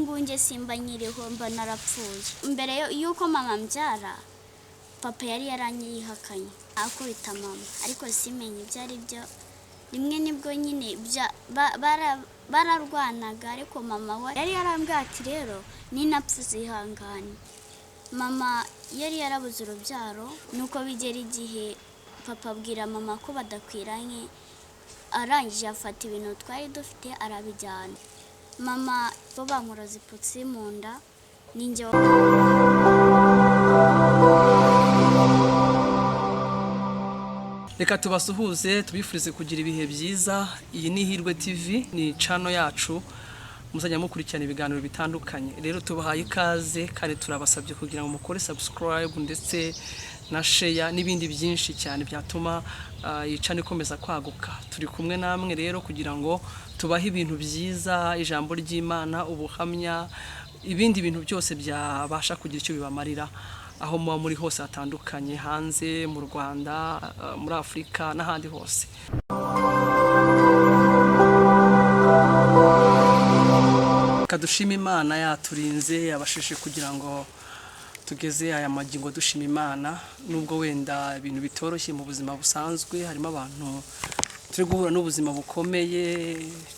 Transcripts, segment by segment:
ngubu nge simba nyiriho mba narapfuye. Mbere yuko mama mbyara papa yari yaranyihakanye akubita mama, ariko simenye ibyo ari byo. Rimwe nibwo nyine bararwanaga, ariko mama we yari yarambwiye ati rero ninapfa uzihangane. Mama yari yarabuze urubyaro, nuko bigera igihe papa abwira mama ko badakwiranye, arangije afata ibintu twari dufite arabijyana. Mama bo bamuroza iputsi mu nda, ninjye Reka tubasuhuze tubifurize kugira ibihe byiza. Iyi ni Hirwe TV, ni channel yacu muzajya mukurikirana ibiganiro bitandukanye. Rero tubahaye ikaze kandi turabasabye kugira ngo mukore subscribe ndetse na share n'ibindi byinshi cyane byatuma iyi channel ikomeza kwaguka. Turi kumwe namwe rero kugira ngo tubahe ibintu byiza, ijambo ry'Imana, ubuhamya, ibindi bintu byose byabasha kugira icyo bibamarira aho muba muri hose hatandukanye, hanze, mu Rwanda, muri Afrika n'ahandi hose. Kadushima Imana yaturinze abasheshe kugira ngo tugeze aya magingo dushima Imana, nubwo wenda ibintu bitoroshye mu buzima busanzwe, harimo abantu turi guhura n'ubuzima bukomeye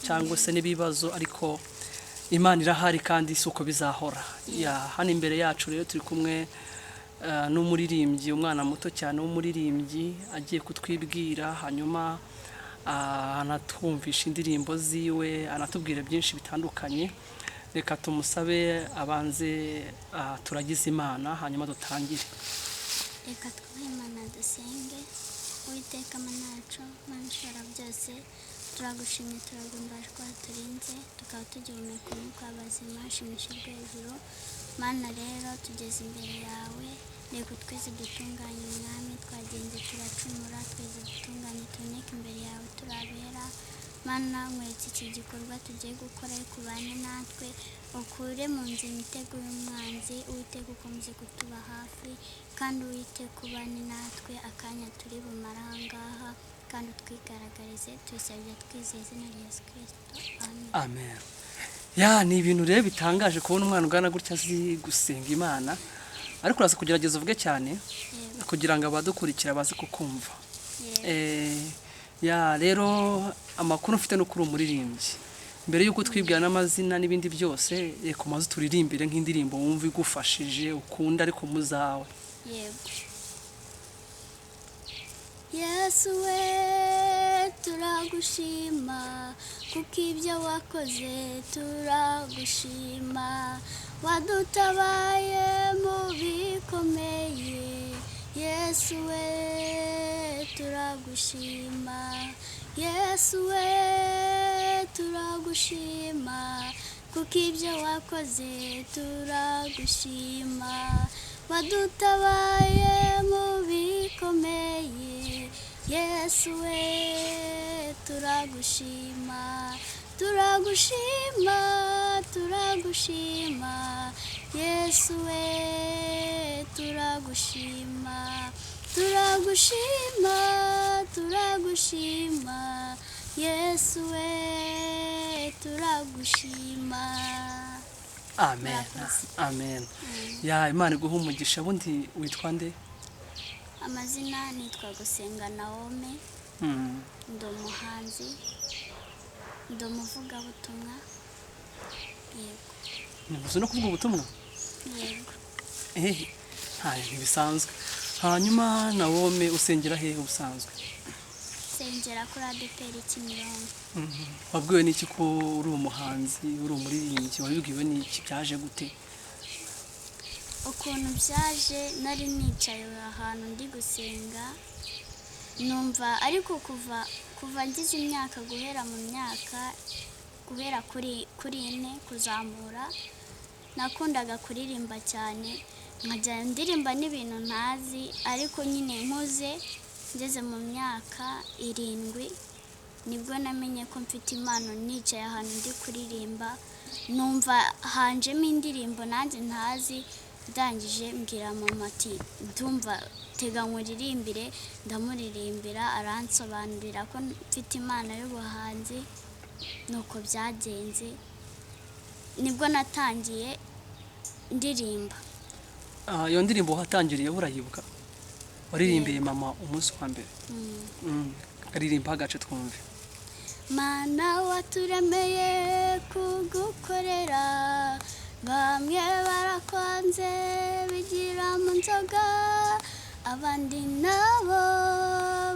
cyangwa se n'ibibazo, ariko Imana irahari kandi isuko bizahora. Hano imbere yacu rero turi kumwe n'umuririmbyi, umwana muto cyane w'umuririmbyi agiye kutwibwira, hanyuma anatwumvisha indirimbo ziwe, anatubwira byinshi bitandukanye. Reka tumusabe abanze turagize Imana hanyuma dutangire. Reka twubahe Imana dusenge. Uwiteka Mana yacu, Mana ishobora byose, turagushimye turagumbaje ko waturinze tukaba tugihumeka umwuka w'abazima, shimishijwe hejuru. Mana rero tugeze imbere yawe, reka twese dutunganye Mwami, twagenze turacumura, twese dutunganye tuboneke imbere yawe turabera. Mana nkweretse iki gikorwa tugiye gukora, kubane natwe, ukure mu nzira imitego y'umwanzi. Uwiteka ukomeze kutuba hafi, kandi Uwiteka ubane natwe akanya turi bumara aha ngaha, kandi utwigaragarize. Tubisabye twizeye izina rya Yesu Kristo, amen. Amen. Ni ibintu rero bitangaje kubona umwana ugana gutya azi gusenga Imana, ariko uraza kugerageza uvuge cyane kugira ngo abadukurikira baze kukumva. Rero amakuru mfite no kuri umuririmbyi. Mbere yuko twibwira n'amazina n'ibindi byose, reka maze turirimbire nk'indirimbo wumva igufashije ukunda ariko muzawe. Yego. Yesu we turagushima, kuko ibyo wakoze turagushima. Wadutabaye mu bikomeye, Yesu we turagushima. Yesu we turagushima, kuko ibyo wakoze turagushima. Wadutabaye mu bikomeye, Yesu we turagushima. Turagushima, turagushima, Yesu we turagushima. Turagushima, turagushima, Yesu we turagushima. Amen. Amen. Imana iguha umugisha. Bundi witwa nde? Amazina nitwa Gusenga Naome. Ndi umuhanzi, ndi umuvugabutumwa. Yego. Ntuzi no kuvuga ubutumwa? Yego. Ntibisanzwe. Hanyuma Naome usengera hehe ubusanzwe? Sengera kuri ADPR Kimironko. Wabwiwe n'iki ko uri umuhanzi, uri umuririmbyi? Wabibwiwe n'iki? Byaje gute? Ukuntu byaje, nari nicaye ahantu ndi gusenga, numva ariko kuva ngize imyaka, guhera kuri 4 kuzamura, nakundaga kuririmba cyane, nkajya ndirimba n'ibintu ntazi, ariko nyine nkuze ngeze mu myaka 7 nibwo namenye ko mfite impano. Nicaye ahantu ndi kuririmba, numva hanjemo indirimbo nanjye ntazi, ndangije mbwira mama ati ndumva tega nkuririmbire, ndamuririmbira, aransobanurira ko mfite impano y'ubuhanzi. Nuko byagenze, nibwo natangiye ndirimba. iyo ndirimbo watangiriye urayibuka waririmbiye mama umunsi wa mbere aririmba agace twumve. Mana waturemeye kugukorera, bamwe barakwanze bigira mu nzoga, abandi nabo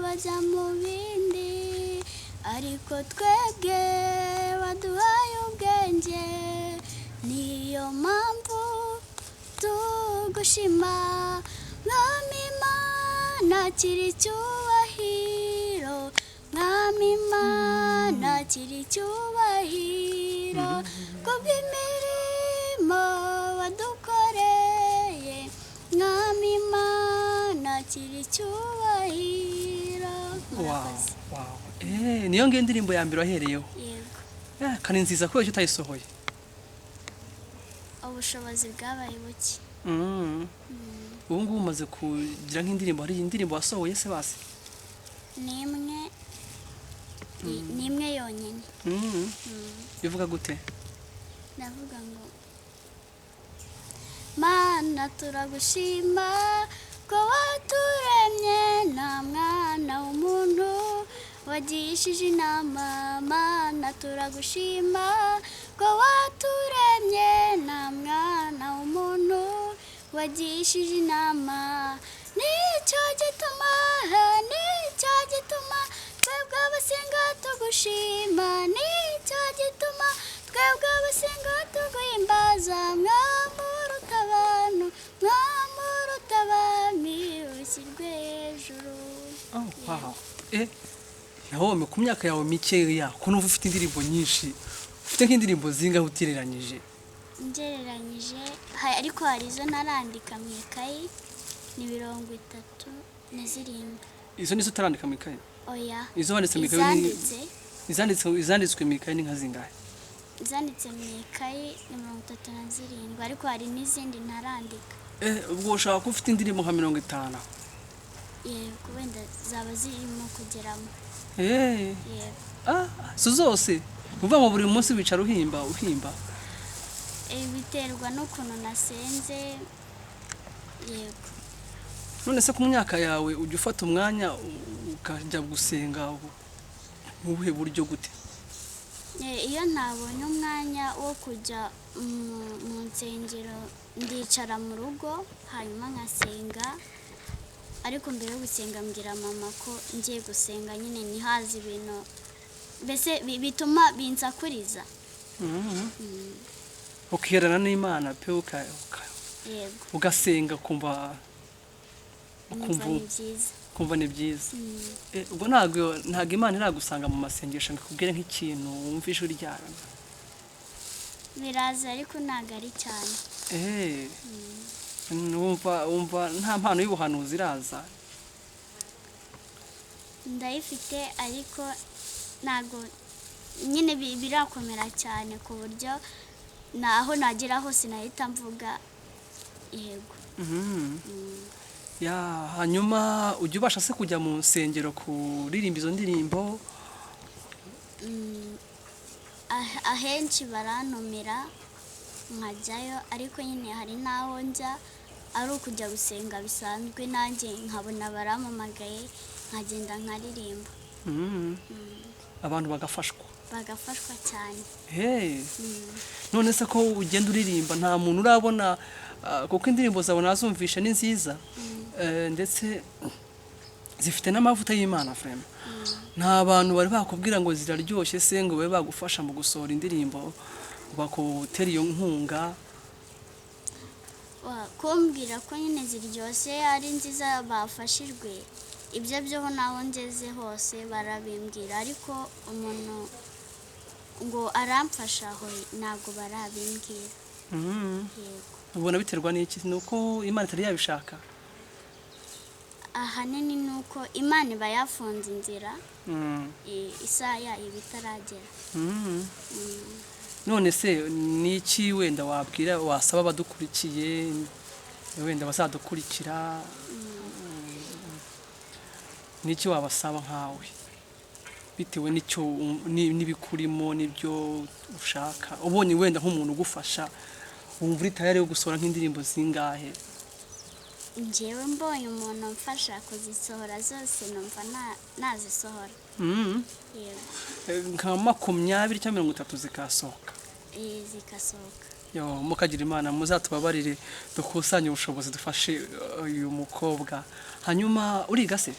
bajya mu bindi, ariko twebwe waduhaye ubwenge, niyo mpamvu tugushima. Mwami Mana kiri icyubahiro, Mwami Mana kiri icyubahiro, kubw'imirimo wadukoreye, Mwami Mana kiri icyubahiro. Wow. Niyo ngiyo ndirimbo ya mbere wahereyeho. Yego. Kandi nziza kubera ko utayisohoye. Ubushobozi bwabaye buke. Ubu ngubu umaze kugira nk'indirimbo, hari indirimbo wasohoye se basi? Ni imwe yonyine. bivuga gute? Ndavuga ngo Mana turagushima ko waturemye, nta mwana w'umuntu wagishije inama. Mana turagushima ko waturemye, nta mwana w'umuntu wagishije inama. Nicyo gituma twebwe abasenga tugushima, nicyo gituma twebwe abasenga tuguhimbaza. Mwamuruta abantu, mwamuruta abami, ushyirwe hejuru. nawe ku myaka yawe mikeya ko numva ufite indirimbo nyinshi, ufite nk'indirimbo zingahe ugereranyije? Ngereranyije ariko hari izo narandika mu ikayi ni 37. Izo nizo utarandika mu ikayi? Oya. Izo wanditse mu ikayi izanditswe mu ikayi ni nka zingahe? Izanditse mu ikayi ni 37, ariko hari n'izindi ntarandika. Ubwo ushaka ko ufite indirimbo nka 50? Yego, wenda zaba zirimo kugeramo. Yego. So zose uva mu buri munsi wicara uhimba? Biterwa n'ukuntu nasenze. Yego. None se ku myaka yawe ujya ufata umwanya ukajya gusenga mu buhe buryo gute? Iyo ntabonye umwanya wo kujya mu nsengero ndicara mu rugo hanyuma nkasenga, ariko mbere yo gusenga mbwira mama ko ngiye gusenga, nyine ntihaze ibintu mbese bituma binsakuriza. Ukiherana n'Imana pe ugasenga kumva ni byiza. Ubwo ntabwo Imana iragusanga mu masengesho ngo ikubwire nk'ikintu wumva ijwi ryayo? Biraza ariko ntabwo ari cyane. wumva nta mpano y'ubuhanuzi iraza? Ndayifite ariko ntabwo nyine birakomera cyane ku buryo naho nagera hose nahita mvuga yego. Hanyuma ujya ubasha se kujya mu nsengero kuririmba izo ndirimbo? Ahenshi barantumira nkajyayo, ariko nyine hari n'aho njya ari ukujya gusenga bisanzwe, nanjye nkabona barampamagaye nkagenda nkaririmba. Abantu bagafashwa cyane. None se ko ugenda uririmba nta muntu urabona, kuko indirimbo zawe nazumvisha ni nziza, ndetse zifite n'amavuta y'Imana frema, nta bantu bari bakubwira ngo ziraryoshye se ngo babe bagufasha mu gusohora indirimbo, bakutera iyo nkunga? Kumbwira ko nyine ziryoshye ari nziza bafashijwe, ibyo byoho naho ngeze hose barabimbwira, ariko umuntu ngo aramfasha aho ntabwo barabimbwira. Ubona biterwa n'iki? Ni uko Imana itari yabishaka? Ahanini ni uko Imana iba yafunze inzira, isaha yayo bitaragera. None se ni iki wenda wabwira, wasaba abadukurikiye wenda bazadukurikira, ni iki wabasaba nkawe bitewe n'icyo n'ibikurimo n'ibyo ushaka ubonye wenda nk'umuntu ugufasha wumva uri tayari yo gusohora nk'indirimbo zingahe? njyewe mbonye umuntu umfasha kuzisohora zose numva nazisohora. Yego. nka 20 cyangwa 30 zikasohoka. Zikasohoka. Yo mukagira Imana muzatubabarire dukusanye ubushobozi dufashe uyu mukobwa. Hanyuma uriga se?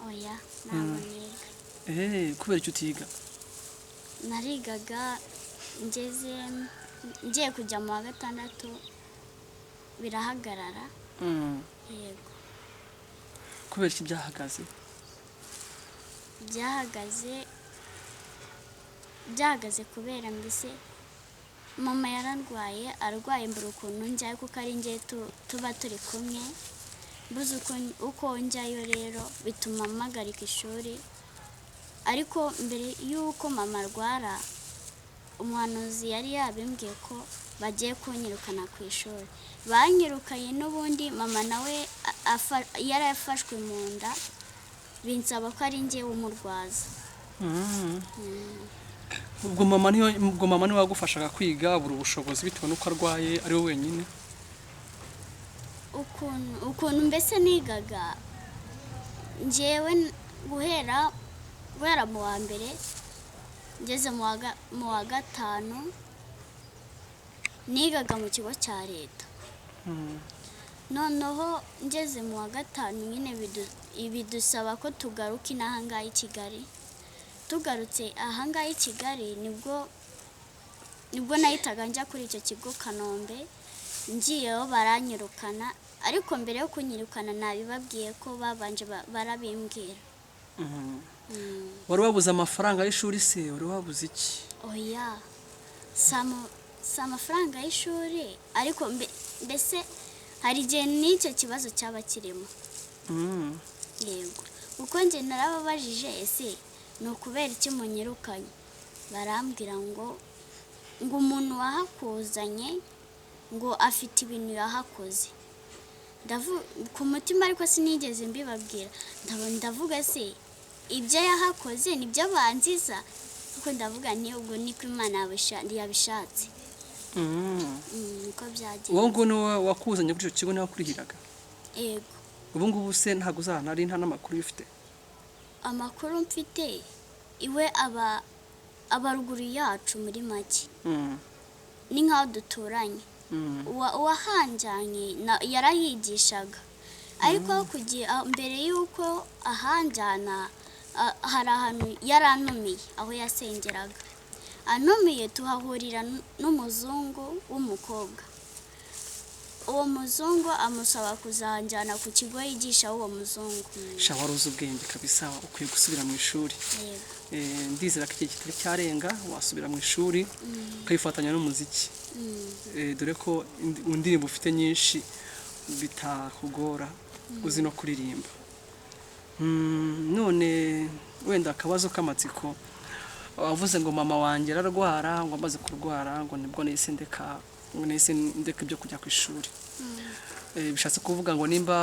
Oya ntabwo niga. Kubera icyo utiga? Narigaga ngiye kujya mu wa gatandatu birahagarara. Yego. Kubera iki byahagaze? byahagaze kubera mbese mama arwaye mbura ukuntu njyayo kuko ari njye tuba turi kumwe, mbuze uko njyayo rero bituma mpagarika ishuri. Ariko mbere y'uko mama arwara umuhanuzi yari yabimbwiye ko bagiye kunyirukana ku ishuri. Banyirukanye n'ubundi mama nawe yari yafashwe mu nda binsaba ko ari njye umurwaza. ubwo mama niwe wagufashaga kwiga buri ubushobozi bitewe n'uko arwaye ari we wenyine? ukuntu mbese nigaga njyewe guhera mu wa mbere ngeze mu wa gatanu nigaga mu kigo cya leta. noneho ngeze mu wa gatanu nyine bidusaba ko tugaruka inahangaha i Kigali. Tugarutse ahangaha i Kigali nibwo nahitaga njya kuri icyo kigo Kanombe, ngiyeho baranyirukana. Ariko mbere yo kunyirukana nabibabwiye ko babanje barabimbwira. Wari wabuze amafaranga y'ishuri se? Wari wabuze iki? Oya si amafaranga y'ishuri, ariko mbese hari igihe n'icyo kibazo cyaba kirimo. Yego. Uko njye narababajije ese ni ukubera iki munyirukanye? Barambwira ngo umuntu wahakuzanye ngo afite ibintu yahakoze. Ku mutima ariko sinigeze mbibabwira. Ndavuga se ibyo yahakoze nibyo banziza? Kuko ndavuga ubwo niko Imana yabishatse. Niko byagenze. Wowe ngo niwe wakuzanye kuri icyo kigo niwe wakurihiraga? Yego. Ubu ngubu se ntabwo uzahana ari nta n'amakuru ufite? Amakuru mfite iwe aba ruguru yacu muri make. Ni nk'aho duturanye. Uwahanjanye yarayigishaga, ariko mbere y'uko ahanjana hari ahantu yarantumiye aho yasengeraga. Antumiye tuhahurira n'umuzungu w'umukobwa. Uwo muzungu amusaba kuzanjyana ku kigo yigisha uwo muzungu. Shawaruza ubwenge kabisa, ukwiye gusubira mu ishuri. Yego. Ndizera ko igihe kitari cyarenga wasubira mu ishuri ukayifatanya n'umuziki. Dore ko indirimbo ufite nyinshi bitakugora uzi no kuririmba. None wenda akabazo k'amatsiko, wavuze ngo mama wanjye ararwara, ngo amaze kurwara ngo nibwo nahise ndeka ibyo kujya ku ishuri. Bishatse kuvuga ngo nimba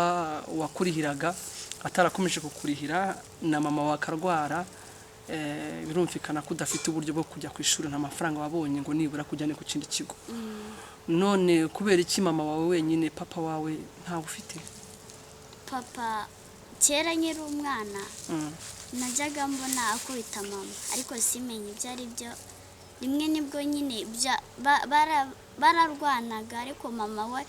wakurihiraga atarakomeje kukurihira na mama wakarwara, birumvikana ko udafite uburyo bwo kujya ku ishuri, nta mafaranga wabonye ngo nibura kujyane ku kindi kigo. None kubera iki mama wawe wenyine, papa wawe ntawe ufite? Papa kera nyiri umwana najyaga mbona akubita mama, ariko simenye ibyo ari byo. Rimwe nibwo nyine bararwanaga, ariko mama we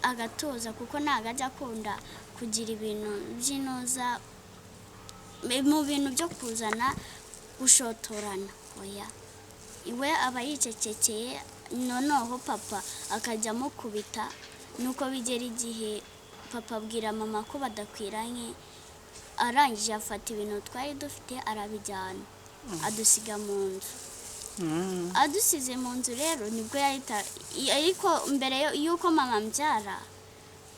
agatuza kuko ntago ajya akunda kugira ibintu by'inoza mu bintu byo kuzana gushotorana. Oya, iwe aba yicecekeye. Noneho papa akajya amukubita, nuko bigera igihe papa abwira mama ko badakwiranye. Arangije afata ibintu twari dufite arabijyana adusiga mu nzu. Adusize mu nzu rero nibwo ariko mbere y'uko mama mbyara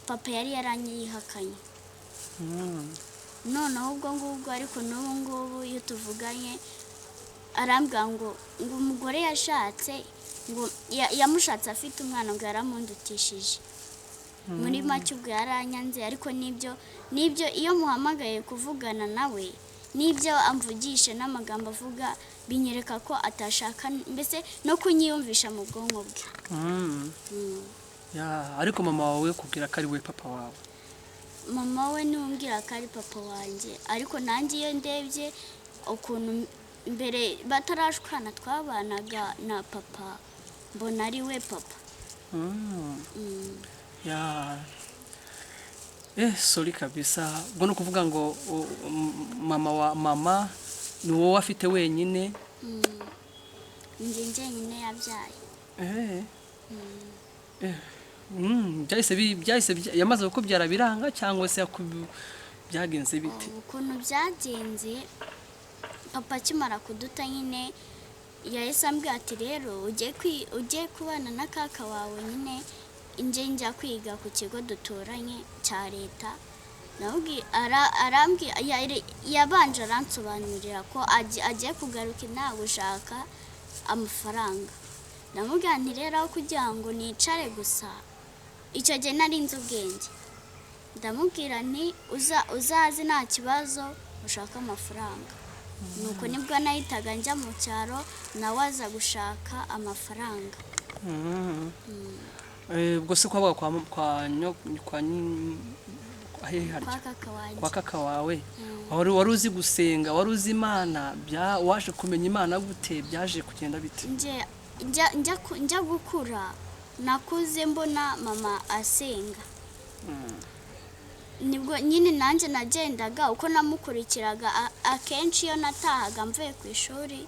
papa yari yaranyihakanye. Noneho ubwo ngubwo ariko n'ubu ngubu iyo tuvuganye arambwira ngo umugore yashatse ngo yamushatse afite umwana ngo yaramundutishije. Muri make ubwo yaranyanze, ariko nibyo iyo muhamagaye kuvugana nawe n'ibyo amvugisha n'amagambo avuga binyereka ko atashaka mbese no kunyiyumvisha mu bwonko bwe. ariko mama wawe kubwira ko ari we papa wawe? Mama we niwe umbwira ko ari papa wanjye, ariko nanjye iyo ndebye ukuntu mbere batarashwana twabanaga na papa mbona ari we papa. Sorry kabisa. Ubwo ni ukuvuga ngo mama ni wowe afite wenyine? Njye njyenyine yabyaye. byahise yamaze kukubyara biranga cyangwa se byagenze bite? Ukuntu byagenze, papa akimara kuduta nyine yahise ambwira ati rero ugiye kubana na kaka wawe nyine njya kwiga ku kigo duturanye cya leta. Yabanje aransobanurira ko agiye kugaruka inaha gushaka amafaranga. Ndamubwira nti rero aho kugira ngo nicare gusa, icyo gihe nari nzi ubwenge, ndamubwira nti uzaze nta kibazo ushaka amafaranga. Nuko nibwo nahitaga njya mu cyaro nawe aza gushaka amafaranga. Ubwo se kwabaga kwa kaka wawe wari uzi gusenga, wari uzi Imana, waje kumenya Imana gute, byaje kugenda bite? Njya gukura nakuze mbona mama asenga. Nibwo nyine nanjye nagendaga uko namukurikiraga. Akenshi iyo natahaga mvuye ku ishuri,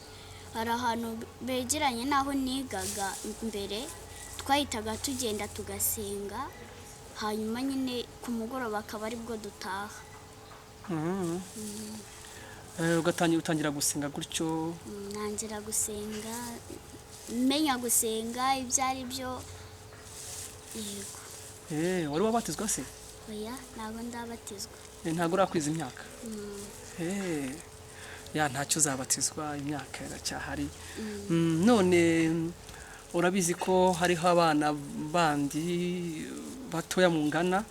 hari ahantu begeranye n'aho nigaga mbere, twahitaga tugenda tugasenga, hanyuma nyine ku mugoroba akaba aribwo dutaha. Utangira gusenga gutyo? Ntangira gusenga, menya gusenga ibyo ari byo. Yego. Wari wabatizwa se? Oya, ntabwo ndabatizwa. Ntabwo urakwiza imyaka? Ntacyo uzabatizwa, imyaka iracyahari. None urabizi ko hariho abana bandi batoya mu ngana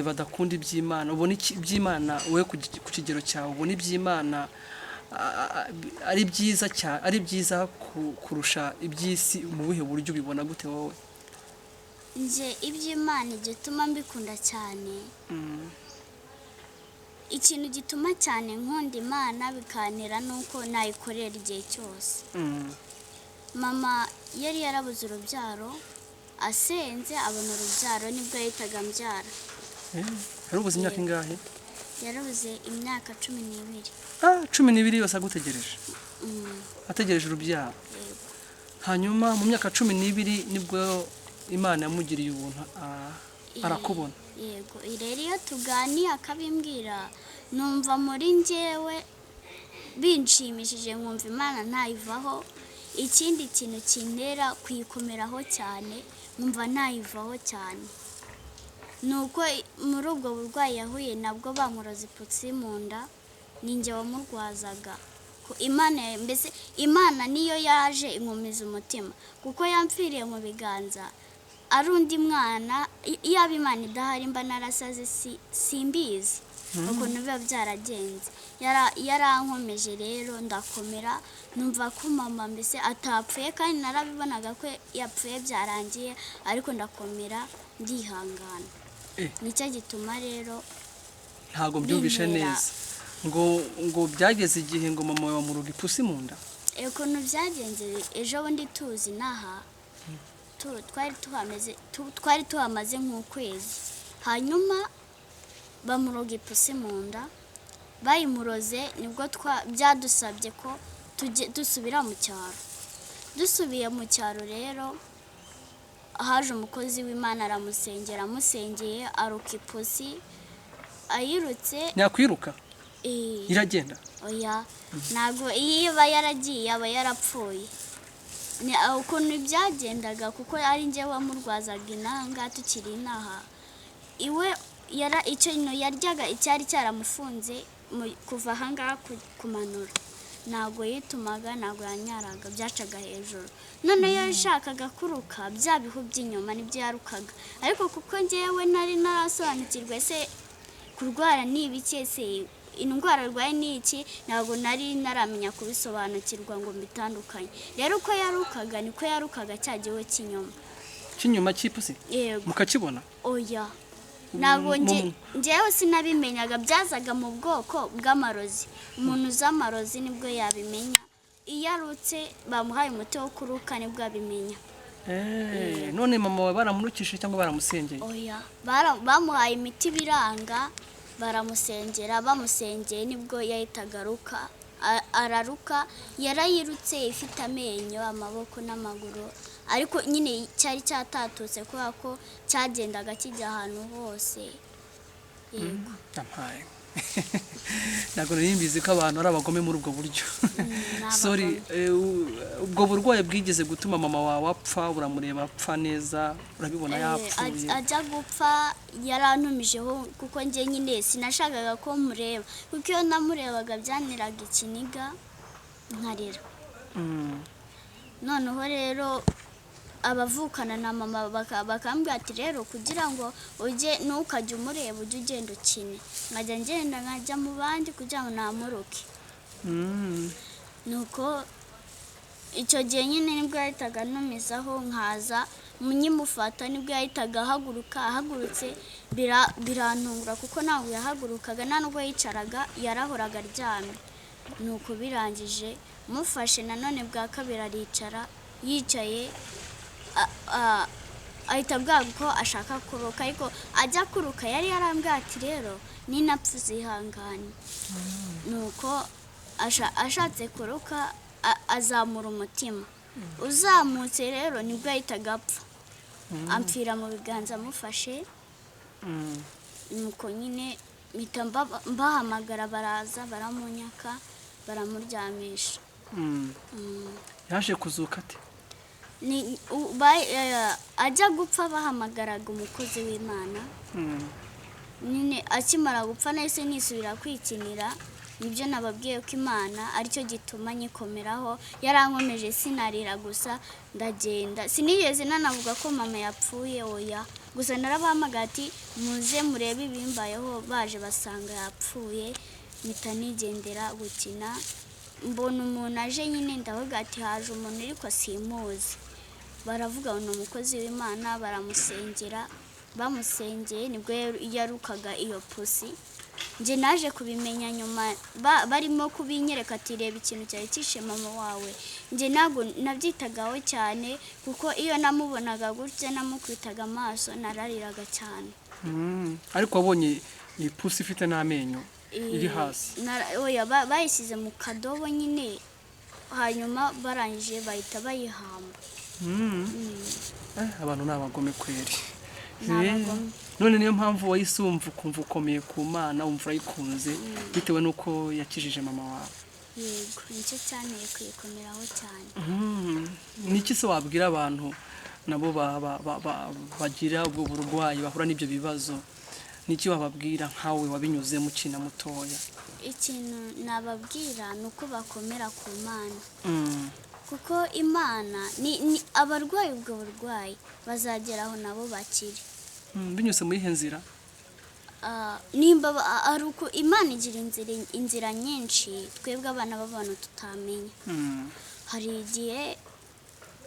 badakunda iby'Imana. Ubona iby'Imana wowe ku kigero cyawe, ubona iby'Imana ari byiza kurusha iby'isi? Mu buhe buryo ubibona gute wowe? Nje iby'Imana gituma mbikunda cyane. Ikintu gituma cyane nkunda Imana bikantera nuko nayikorera igihe cyose. Mama yari yarabuze urubyaro, asenze abona urubyaro nibwo yahitaga mbyara. Yarubuze imyaka ingahe? Yarabuze imyaka 12. 12 yose agutegereje? Ategereje urubyaro. Hanyuma mu myaka 12 nibwo Imana yamugiriye ubuntu arakubona. Yego, rero iyo tuganiye akabimbwira numva muri njyewe binshimishije, nkumva Imana ntayivaho. Ikindi kintu kintera kuyikomeraho cyane, nkumva ntayivaho cyane, nuko muri ubwo burwayi yahuye nabwo bamuroza iputsi mu nda, ninjye wamurwazaga. Mbese Imana niyo yaje inkomeza umutima, kuko yampfiriye mu biganza ari undi mwana. Yaba Imana idahari mba narasaze, simbizi ukuntu biba byaragenze. Yarankomeje rero ndakomera, numva ko mama mbese atapfuye, kandi narabibonaga ko yapfuye byarangiye, ariko ndakomera ndihangana. Nicyo gituma rero ntago mbyumvishe neza ngo byageze igihe ngo mama wawe wamuruga ipusi mu nda. Ukuntu byagenze, ejo bundi tuzi naha twari tuhamaze nk'ukwezi, hanyuma bamuroga ipusi mu nda. Bayimuroze nibwo byadusabye ko dusubira mu cyaro. Dusubiye mu cyaro rero haje umukozi w'Imana aramusengera, amusengeye aruka ipusi. Ayirutse nyakwiruka iragenda? Oya, ntago iyo aba yaragiye aba yarapfuye. Ukuntu byagendaga, kuko ari njye wamurwazaga inanga tukiri inaha. Iwe icyo yaryaga icyari cyaramufunze kuva ahangaha kumanura, ntago yitumaga, ntago yanyaraga, byacaga hejuru. None iyo yashakaga kuruka, bya bihu by'inyuma nibyo yarukaga. Ariko kuko njyewe nari narasobanukirwe se kurwara ni ibiki, se indwara arwaye ni iki ntabwo nari naramenya kubisobanukirwa ngo mbitandukanye. Rero uko yarukaga niko yarukaga cyagiwe cy'inyuma cy'ipusi yego mukakibona oya ntabwo njyewe sinabimenyaga, byazaga mu bwoko bw'amarozi. Umuntu uzi amarozi nibwo yabimenya, iyo arutse bamuhaye umuti wo kuruka nibwo abimenya. none mama wawe baramurukishije cyangwa baramusengeye? Oya bamuhaye imiti biranga, baramusengera, bamusengeye nibwo yahitaga aruka. Araruka, yarayirutse ifite amenyo, amaboko n'amaguru, ariko nyine cyari cyatatutse kubera ko cyagendaga kijya ahantu hose. Yego. Ntabwo nari mbizi ko abantu ari abagome muri ubwo buryo. Sorry, ubwo burwayi bwigeze gutuma mama wawe apfa, uramureba apfa neza, urabibona yapfuye? Ajya gupfa yarantumijeho kuko njye nyine sinashakaga ko mureba, kuko iyo namurebaga byaniraga ikiniga nkarira. Noneho rero abavukana na mama bakambwira ati rero kugira ngo ujye ntukajye umureba ujye ugenda ukine, nkajya ngenda nkajya mu bandi kugira ngo namuruke. Nuko icyo gihe nyine nibwo yahitaga anumizaho nkaza munyimufata, nibwo yahitaga ahagurutse birantungura kuko ntabwo yahagurukaga, nta nubwo yicaraga, yarahoraga aryamye. Nuko birangije mufashe nanone bwa kabiri aricara, yicaye ahita abwira ko ashaka kuruka, ariko ajya kuruka yari yarambwira ati rero ninapfa uzihangane. Nuko ashatse kuruka azamura umutima, uzamutse rero nibwo yahitaga apfa, ampfira mu biganza amufashe. Nuko nyine mpita mbahamagara, baraza baramunyaka, baramuryamisha. Yaje kuzuka ate? Ajya gupfa bahamagaraga umukozi w'Imana. Nyine akimara gupfa nahise nisubira kwikinira, nibyo nababwiye ko Imana aricyo gituma nyikomeraho. Yarankomeje sinarira gusa ndagenda, sinigeze nanavuga ko mama yapfuye, oya, gusa narabahamagaye ati muze murebe ibimbayeho, baje basanga yapfuye, mpita nigendera gukina. Mbona umuntu aje nyine ndavuga ati haje umuntu ariko simuzi, baravuga ngo ni umukozi w'Imana, baramusengera, bamusengeye nibwo yarukaga iyo pusi. Njye naje kubimenya nyuma barimo kubinyereka ati reba ikintu cyari kishe mama wawe. Njye ntabwo nabyitagaho cyane kuko iyo namubonaga gutya namukwitaga amaso narariraga cyane. Ariko wabonye iyi pusi ifite n'amenyo iri hasi? Oya, bayisize mu kadobo nyine, hanyuma barangije bahita bayihamba. Abantu ni abagome kweri. None niyo mpamvu wayisumva ukumva ukomeye ku Mana, wumva urayikunze bitewe n'uko yakijije mama wawe? Yego, nicyo cyanteye kuyikomeraho cyane. Niki se wabwira abantu nabo bagira ubwo burwayi, bahura n'ibyo bibazo? Niki wababwira nkawe wabinyuze mukina mutoya? Ikintu nababwira ni uko bakomera ku Mana, kuko Imana ni abarwayi ubwo burwayi bazageraho nabo bakire. Binyuze muri ihe nzira? Nimba ari uko Imana igira inzira nyinshi twebwe abana b'abantu tutamenya. Hari igihe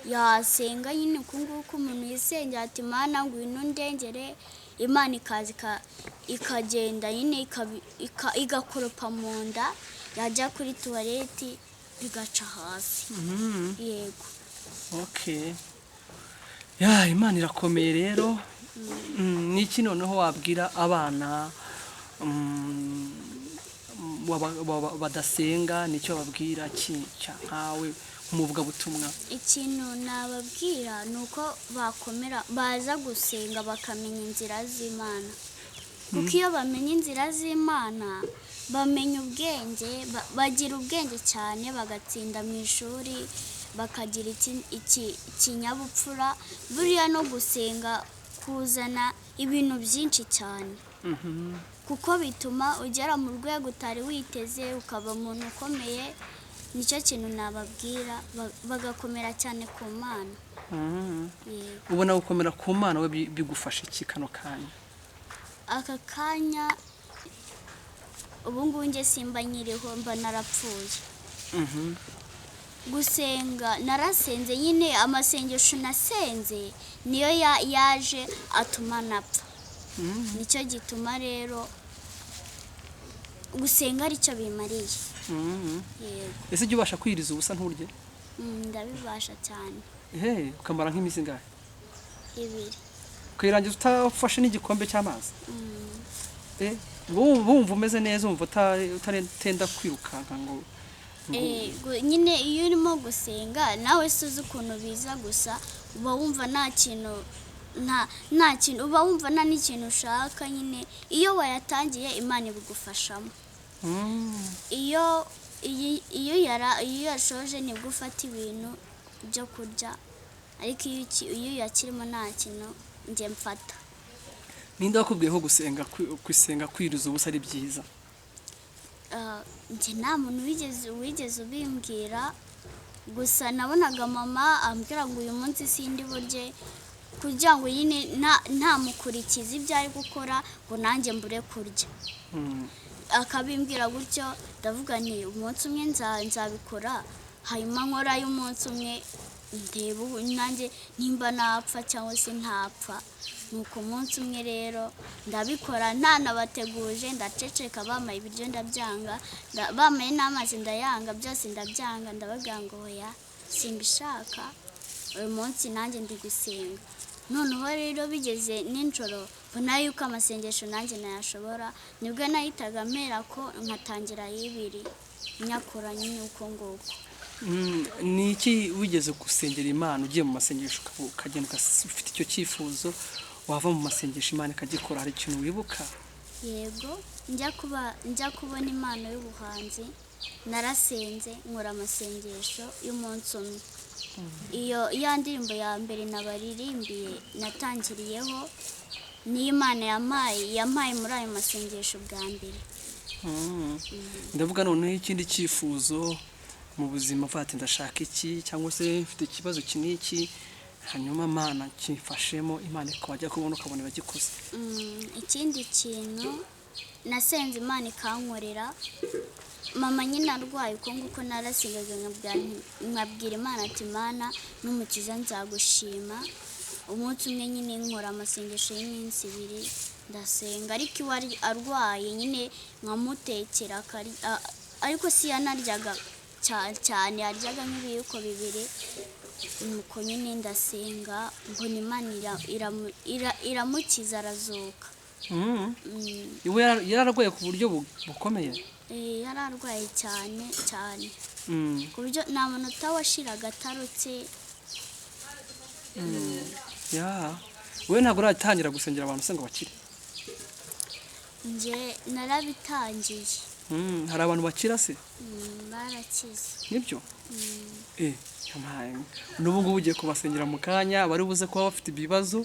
yasenga nyine ukunguku umuntu yisengera ati Mana ngwino ndengere, Imana ikaza ikagenda nyine igakoropa mu nda, yajya kuri tuwareti bigaca hasi. Yego. Okay. Imana irakomeye rero. Niki noneho wabwira abana badasenga, nicyo babwira nkawe nk'umuvuga butumwa? Ikintu nababwira ni uko bakomera, baza gusenga bakamenya inzira z'Imana, kuko iyo bamenya inzira z'Imana bamenya ubwenge, bagira ubwenge cyane, bagatsinda mu ishuri, bakagira ikinyabupfura. Buriya no gusenga kuzana ibintu byinshi cyane, kuko bituma ugera mu rwego utari witeze, ukaba umuntu ukomeye. Nicyo kintu nababwira, bagakomera cyane ku Mana. Ubona gukomera ku Mana we bigufasha iki kano kanya? Aka kanya ubu ngubu njye simba nyiriho mba narapfuye. Gusenga narasenze nyine, amasengesho nasenze niyo yaje atuma napfa. Nicyo gituma rero gusenga aricyo bimariye. Yego. Ese ujya ubasha kwiriza ubusa nturye? Ndabibasha cyane. Ukamara nk'iminsi ingahe? 2. Ukayirangiza utafashe n'igikombe cy'amazi? Wumva umeze neza, wumva utatenda kwirukanka ngo nyine iyo urimo gusenga nawe suzi ukuntu biza gusa, uba wumva nta kintu uba wumva nta n'ikintu ushaka nyine. Iyo wayatangiye Imana ibigufashamo. Iyo yashoje nibwo ufata ibintu byo kurya, ariko iyo yakirimo nta kintu njye mfata. Ninde wakubwiye ko gusenga kwiriza ubusa ari byiza? Njye nta muntu wigeze ubimbwira, gusa nabonaga mama ambwira ngo uyu munsi sindi burye, kugira ngo nyine ntamukurikiza ibyo ari gukora ngo nanjye mbure kurya. Akabimbwira gutyo, ndavuga nti umunsi umwe nzabikora, hanyuma nkorayo umunsi umwe ndeba nanjye nimba napfa cyangwa se ntapfa. Nuko umunsi umwe rero ndabikora ntanabateguje, ndaceceka, bamaye ibiryo ndabyanga, bamaye n'amazi ndayanga, byose ndabyanga, ndababwira ngo oya simbishaka, uyu munsi nanjye ndi gusenga. Noneho rero bigeze nijoro mbona yuko amasengesho nanjye nayashobora, nibwo nahitaga mpera ko nkatangira 2 nyakora nyine uko nguko. Ni iki wigeze gusengera Imana ugiye mu masengesho ukagenda ufite icyo cyifuzo, wava mu masengesho Imana ikagikora? Hari ikintu wibuka? Yego, njya kubona impano y'ubuhanzi narasenze nkora amasengesho y'umunsi umwe. Iyo ndirimbo ya mbere nabaririmbiye natangiriyeho ni Imana yampaye muri ayo masengesho bwa mbere. Ndavuga noneho ikindi cyifuzo mu buzima, ufite ndashaka iki cyangwa se mfite ikibazo kiniki, hanyuma Imana kimfashemo, Imana ikajya kubona ukabona bagikoze. Ikindi kintu nasenze Imana ikankorera, mama nyine arwaye uko nguko narasengaga nkabwira Imana ati Mana n'umukiza nzagushima. Umunsi umwe nyine nkora amasengesho y'iminsi 2 ndasenga, ariko iwe arwaye nyine nkamutekera, ariko si yanaryaga cyane, aryaga nk'ibiyuko 2. Nuko nyine ndasenga mbona Imana iramukiza arazuka. Iwe yararwaye ku buryo bukomeye? Yararwaye cyane ku buryo nta munota washiraga atarutse. Wowe ntabwo uratangira gusengera abantu se ngo bakire? Njye narabitangiye. Hari abantu bakira se? Barakize. Nibyo? N'ubu ngubu ugiye kubasengera mu kanya, bari buze kuba bafite ibibazo,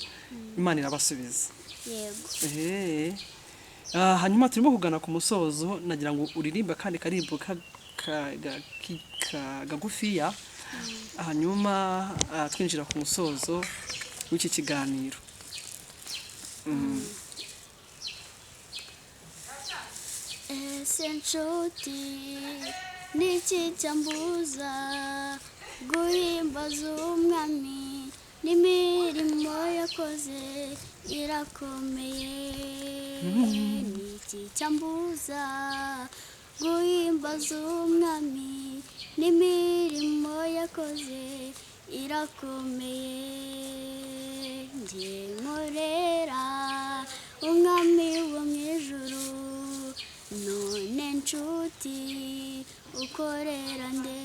Imana irabasubiza. Yego. Hanyuma turimo kugana ku musozo, nagira ngo uririmba kandi karimbo kagufiya, hanyuma twinjira ku musozo w'iki kiganiro. Ese nshuti niki cyambuza guhimbaza umwami, n'imirimo yakoze irakomeye. Niki cyambuza guhimbaza umwami, n'imirimo yakoze irakomeye. Njye nkorera umwami wo mu ijuru, none nshuti ukorera nde?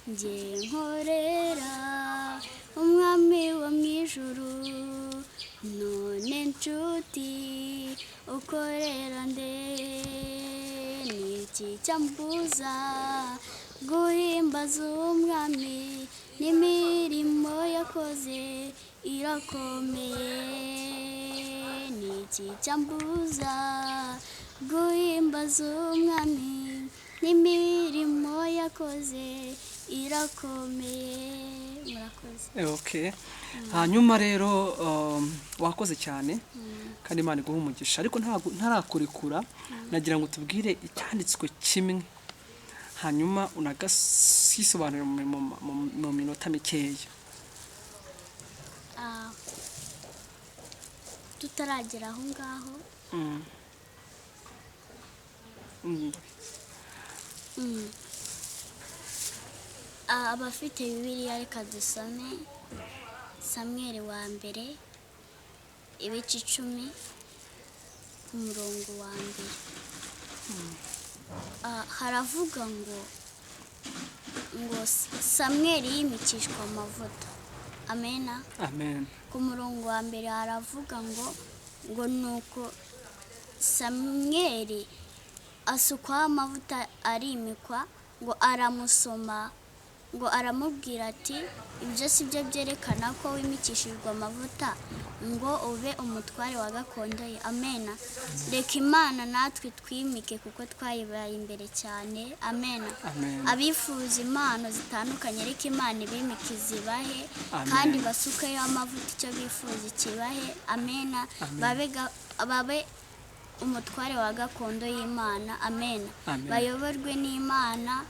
Njye nkorera umwami wo mu ijuru, none nshuti ukorera nde? Niki cyambuza guhimbaza umwami, n'imirimo yakoze irakomeye. Niki cyambuza guhimbaza umwami, n'imirimo yakoze irakomeye. Murakoze. Okay. Hanyuma rero wakoze cyane kandi Imana iguha umugisha, ariko ntarakurekura nagira ngo tubwire icyanditswe kimwe hanyuma unagasisobanurira mu minota mikeya. Tutaragera aho ngaho, abafite Bibiliya reka dusome Samweli wa mbere ibice 10 umurongo wa mbere. Haravuga ngo Samweli yimikishwa amavuta. Amena. Amen. Ku murongo wa mbere haravuga ngo nuko Samweli asukwaho amavuta arimikwa, ngo aramusoma, ngo aramubwira ati ibyo si byo byerekana ko wimikishijwe amavuta ngo ube umutware wa gakondo ye. Amena. Reka Imana natwe twimike kuko twayibaye imbere cyane. Amena. Abifuza impano zitandukanye reka Imana ibimike zibahe, kandi basukeyo amavuta icyo bifuza ikibahe. Amena. Babe umutware wa gakondo y'Imana. Amena. Bayoborwe n'Imana,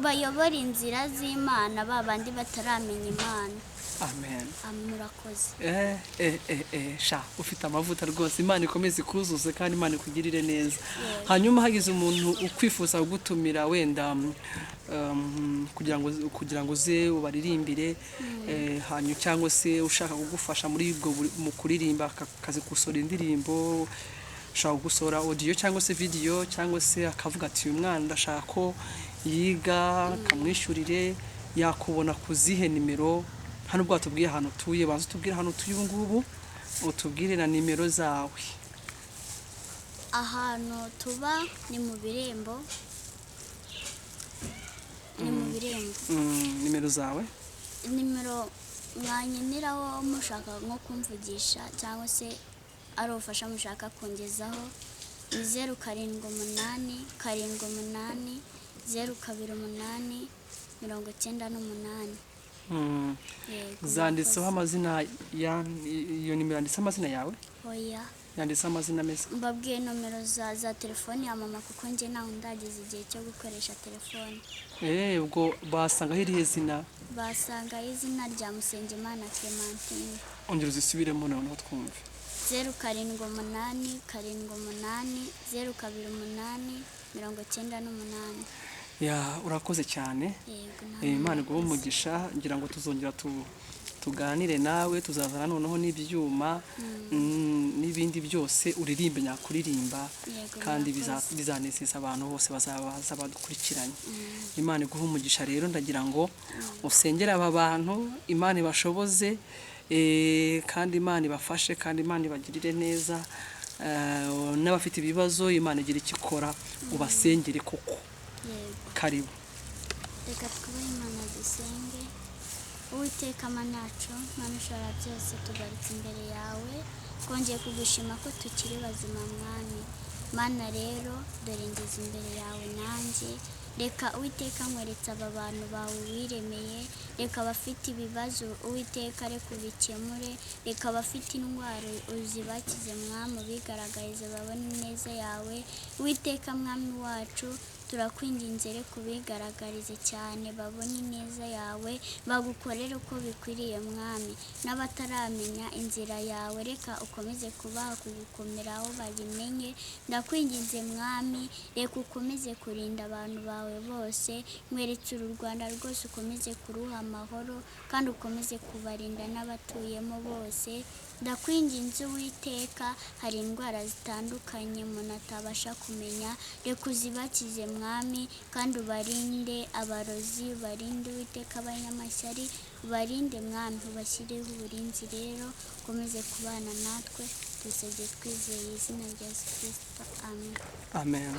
bayobora inzira z'Imana babandi bataramenya Imana. Amen. Murakoze. Sha ufite amavuta rwose, Imana ikomeze kuzuze kandi Imana ikugirire neza. Hanyuma hagize umuntu ukwifuza gutumira wenda kugira ngo uze ubaririmbire, hanyuma cyangwa se ushaka kugufasha muri ubwo mu kuririmba akazi gusora indirimbo, ushaka gusora audio cyangwa se video, cyangwa se akavuga ati uyu mwana ndashaka ko yiga kamwishyurire, yakubona kuzihe nimero? Hano ubwo watubwiye ahantu utuye, baza utubwire ahantu utuye ubu ngubu, utubwire na nimero zawe. Ahantu tuba ni mu Birembo. Nimero zawe? Nimero mwanyeneraho mushaka nko kumvugisha cyangwa se ari ubufasha mushaka kungezaho ni 078 028 028. Zanditseho amazina iyo nimero yanditseho amazina yawe? Oya. Yanditseho amazina meza? Mbabwiye nomero za telefoni ya mama kuko njye ntaho ndageze igihe cyo gukoresha telefoni. Ubwo basanga irihe zina? Basanga izina rya Musengimana Clementine. Ongera uzisubiremo noneho twumve. 078 028 urakoze cyane. Imana iguhe umugisha, ngira ngo tuzongera tuganire nawe, tuzazana noneho n'ibyuma n'ibindi byose uririmbe nyakuririmba, kandi bizanezeza abantu bose bazabaza badukurikiranye. Imana iguhe umugisha rero, ndagira ngo usengere aba bantu, Imana ibashoboze, kandi Imana ibafashe, kandi Imana ibagirire neza, n'abafite ibibazo Imana igira icyo ikora, ubasengere koko. Karibu. Reka twubahe Imana dusenge. Uwiteka manacu, Mana ushobora byose, tugarutse imbere yawe twongeye kugushima ko tukiri bazima mwami. Mana rero dore ngeze imbere yawe nanjye, reka Uwiteka nkweretse aba bantu bawe wiremeye, reka abafite ibibazo Uwiteka reka ubikemure, reka abafite indwara uzibakize mwami, ubigaragarize babone ineza yawe. Uwiteka mwami wacu turakwinginze reka ubigaragarize cyane, babone ineza yawe, bagukorere uko bikwiriye mwami. N'abataramenya inzira yawe reka ukomeze kubaha kugukomera aho babimenye. Ndakwinginze mwami, reka ukomeze kurinda abantu bawe bose, nkweretse uru Rwanda rwose ukomeze kuruha amahoro, kandi ukomeze kubarinda n'abatuyemo bose. Ndakwinginze Uwiteka, hari indwara zitandukanye umuntu atabasha kumenya, reka uzibakize mwami, kandi ubarinde abarozi, ubarinde Uwiteka abanyamashyari, ubarinde mwami, ubashyireho uburinzi rero, ukomeze kubana natwe, dusabye twizeye izina rya Yesu Kristo. Amen. Amen.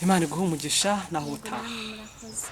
Imana iguhe umugisha naho utaha. Murakoze.